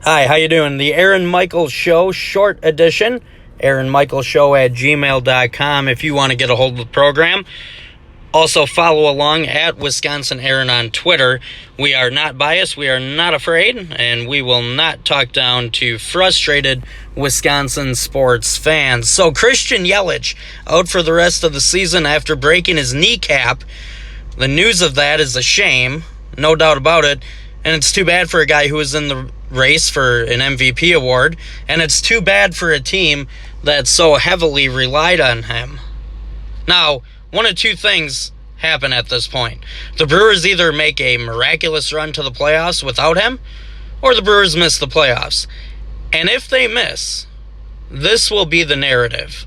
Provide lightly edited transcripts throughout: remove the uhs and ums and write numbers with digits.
Hi, how you doing? The Aaron Michaels Show, short edition. AaronMichaelsShow@gmail.com if you want to get a hold of the program. Also, follow along at Wisconsin Aaron on Twitter. We are not biased, we are not afraid, and we will not talk down to frustrated Wisconsin sports fans. So, Christian Yelich out for the rest of the season after breaking his kneecap. The news of that is a shame, no doubt about it, and it's too bad for a guy who was in the race for an MVP award, and it's too bad for a team that so heavily relied on him. Now, one of two things happen at this point. The Brewers either make a miraculous run to the playoffs without him, or the Brewers miss the playoffs. And if they miss, this will be the narrative.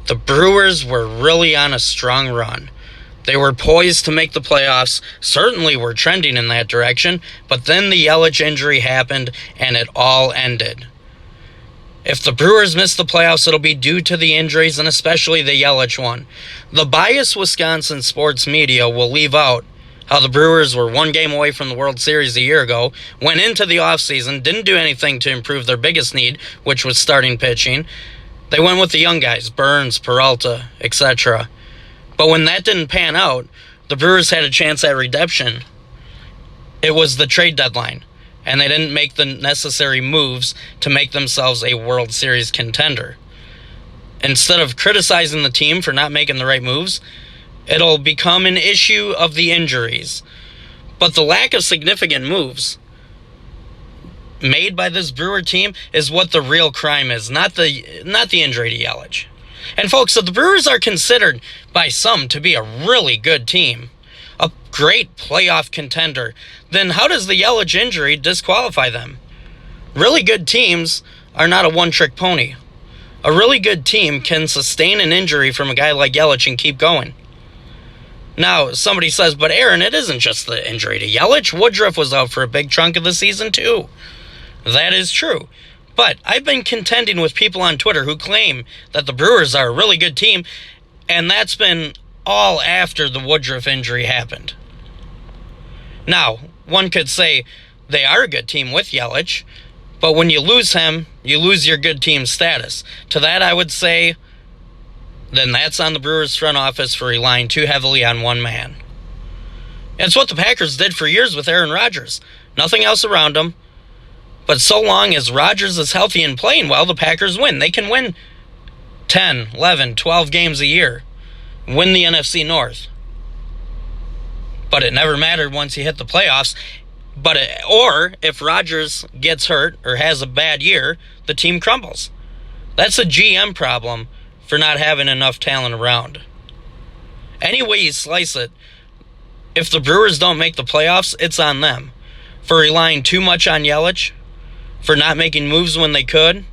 The Brewers were really on a strong run. They were poised to make the playoffs, certainly were trending in that direction, but then the Yelich injury happened and it all ended. If the Brewers miss the playoffs, it'll be due to the injuries and especially the Yelich one. The biased Wisconsin sports media will leave out how the Brewers were one game away from the World Series a year ago, went into the offseason, didn't do anything to improve their biggest need, which was starting pitching. They went with the young guys, Burns, Peralta, etc. But when that didn't pan out, the Brewers had a chance at redemption. It was the trade deadline, and they didn't make the necessary moves to make themselves a World Series contender. Instead of criticizing the team for not making the right moves, it'll become an issue of the injuries. But the lack of significant moves made by this Brewer team is what the real crime is, not the injury to Yelich. And folks, so the Brewers are considered by some to be a really good team, a great playoff contender. Then how does the Yelich injury disqualify them? Really good teams are not a one-trick pony. A really good team can sustain an injury from a guy like Yelich and keep going. Now, somebody says, but Aaron, it isn't just the injury to Yelich. Woodruff was out for a big chunk of the season too. That is true. But I've been contending with people on Twitter who claim that the Brewers are a really good team, and that's been all after the Woodruff injury happened. Now, one could say they are a good team with Yelich, but when you lose him, you lose your good team status. To that, I would say, then that's on the Brewers front office for relying too heavily on one man. And it's what the Packers did for years with Aaron Rodgers. Nothing else around him. But so long as Rodgers is healthy and playing well, the Packers win. They can win 10, 11, 12 games a year. Win the NFC North. But it never mattered once you hit the playoffs. Or if Rodgers gets hurt or has a bad year, the team crumbles. That's a GM problem for not having enough talent around. Any way you slice it, if the Brewers don't make the playoffs, it's on them. For relying too much on Yelich, for not making moves when they could,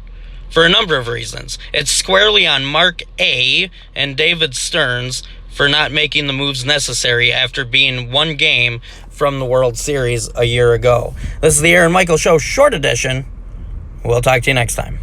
for a number of reasons. It's squarely on Mark A. and David Stearns for not making the moves necessary after being one game from the World Series a year ago. This is the Aaron Michaels Show, short edition. We'll talk to you next time.